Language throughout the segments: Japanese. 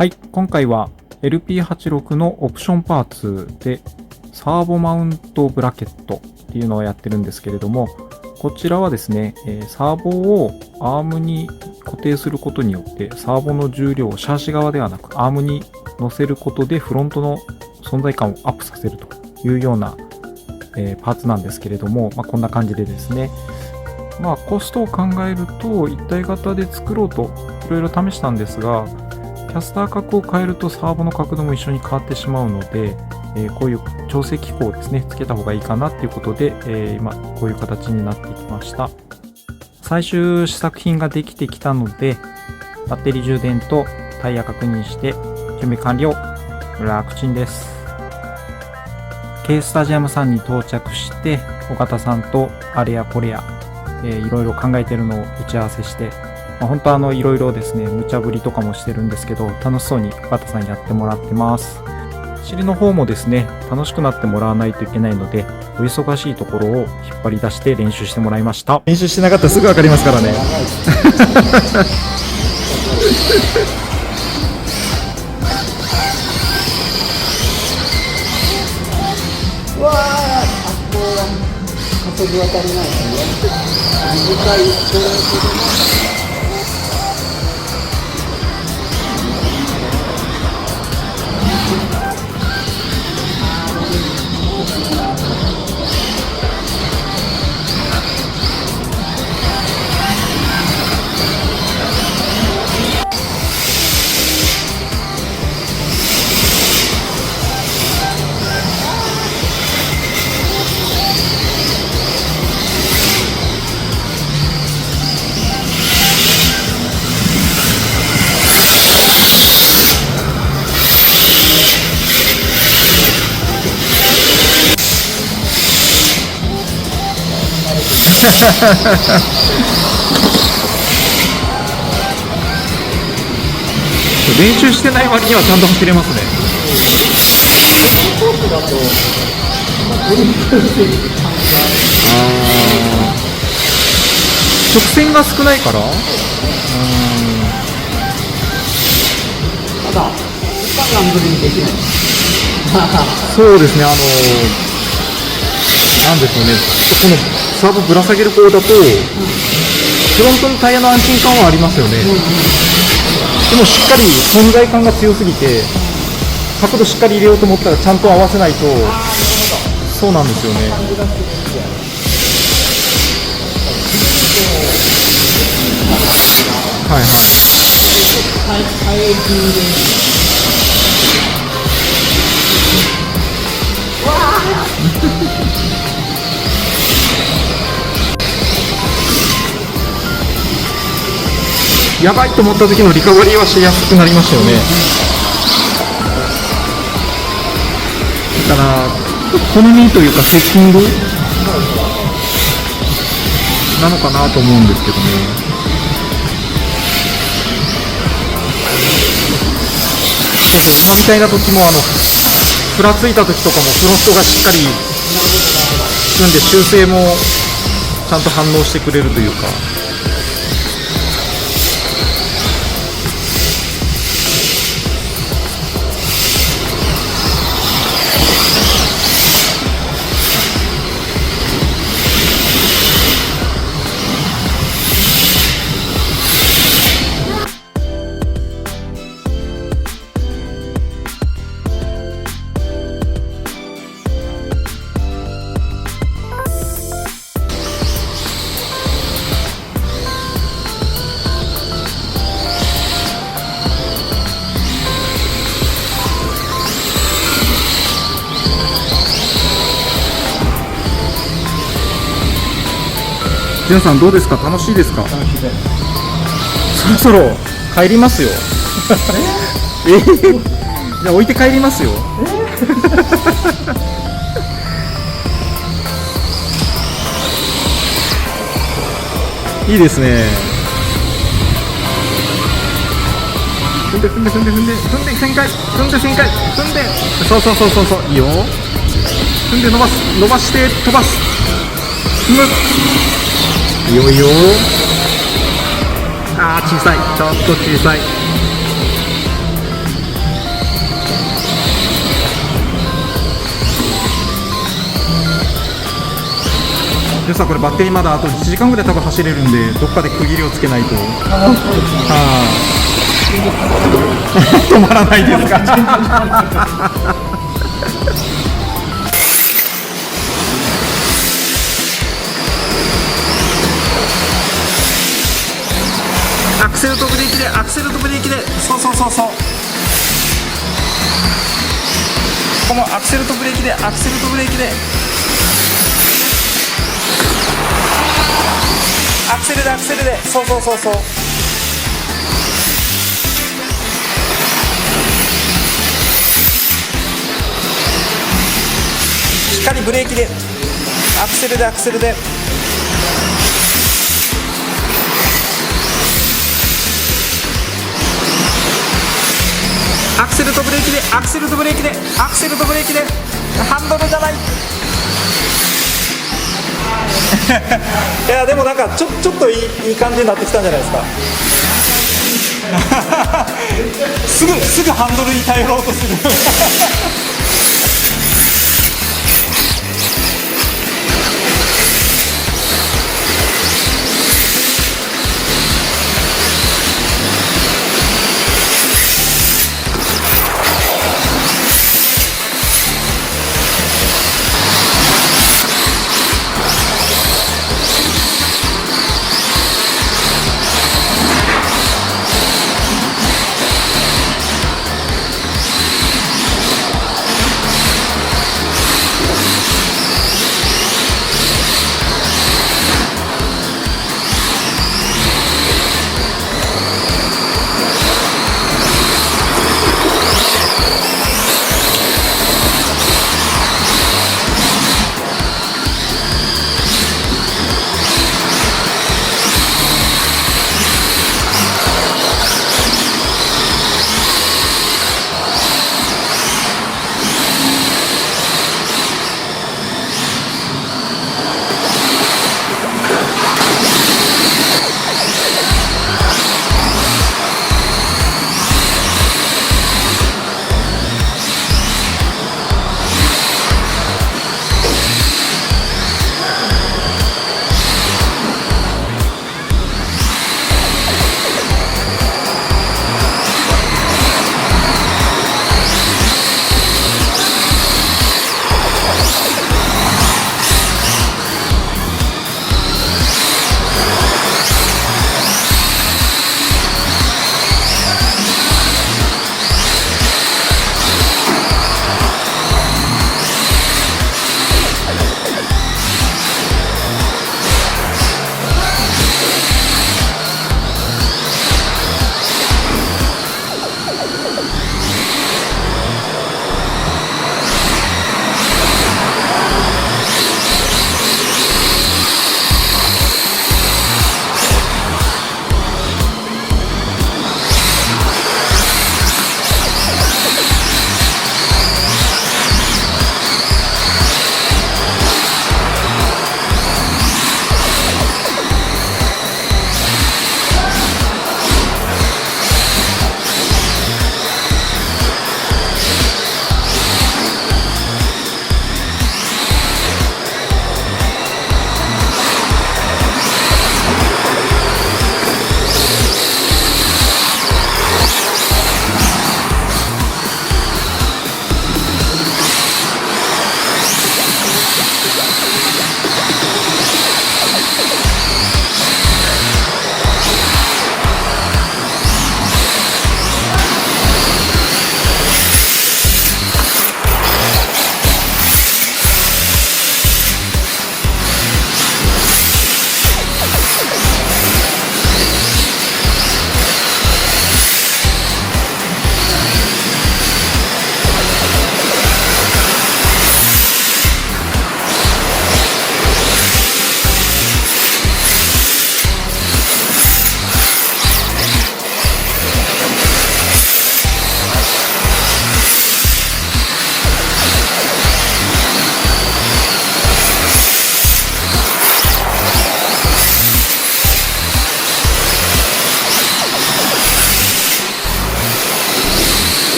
はい、今回は LP86 のオプションパーツでサーボマウントブラケットっていうのをやってるんですけれども、こちらはですね、サーボをアームに固定することによってサーボの重量をシャーシ側ではなくアームに乗せることでフロントの存在感をアップさせるというような、パーツなんですけれども、こんな感じでですね、コストを考えると一体型で作ろうといろいろ試したんですが、キャスター角を変えるとサーボの角度も一緒に変わってしまうので、こういう調整機構をですねつけた方がいいかなっていうことで、今こういう形になってきました。最終試作品ができてきたので、バッテリー充電とタイヤ確認して準備完了。楽ちんです。Kスタジアムさんに到着して、尾形さんとあれやこれや、いろいろ考えてるのを打ち合わせして、本当いろいろですね無茶ぶりとかもしてるんですけど、楽しそうに尾形さんやってもらってます。走りの方もですね楽しくなってもらわないといけないので、お忙しいところを引っ張り出して練習してもらいました。練習してなかったらすぐ分かりますからね。うわあ、ここは加速が足りないですね。短いストレートでも練習してない割にはちゃんと走れますね。コースだと直線が少ないから、ただガンブルにできない。そうですね、なんでしょうね、このサーブぶら下げる方だと、フロントのタイヤの安心感はありますよね。でもしっかり存在感が強すぎて、角度しっかり入れようと思ったらちゃんと合わせないと。そうなんですよね。はいはい。やばいと思った時のリカバリーはしやすくなりましたよね。だから好みというかセッティングなのかなと思うんですけどね。そうそう、今みたいな時もふらついた時とかもフロントがしっかり組んで修正もちゃんと反応してくれるというか。ジュンさんどうですか、楽しいですか。楽しいです。そろそろ帰りますよ。じゃあ置いて帰りますよ。いいですね。踏んで旋回、そういいよ。踏んで伸ばして飛ばす。踏む。いよいよ。あー小さい、ちょっと小さい。でさ、これバッテリーまだあと1時間ぐらい多分走れるんで、どっかで区切りをつけないと。はい。止まらないですか。アクセルとブレーキで、アクセルとブレーキで、そうそうそうそう。このアクセルとブレーキで、アクセルとブレーキで。アクセルで、アクセルで、そうそうそうそう。しっかりブレーキで、アクセルで、アクセルで。アクセルとブレーキで、アクセルとブレーキで、アクセルとブレーキで、ハンドルじゃない。いやでもなんかちょっといい感じになってきたんじゃないですか。すぐハンドルに頼ろうとする。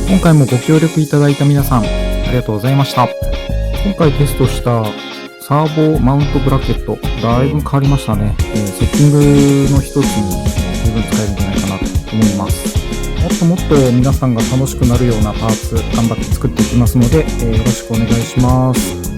今回もご協力いただいた皆さん、ありがとうございました。今回テストしたサーボマウントブラケット、だいぶ変わりましたね。セッティングの一つに十分使えるんじゃないかなと思います。もっともっと皆さんが楽しくなるようなパーツ、頑張って作っていきますので、よろしくお願いします。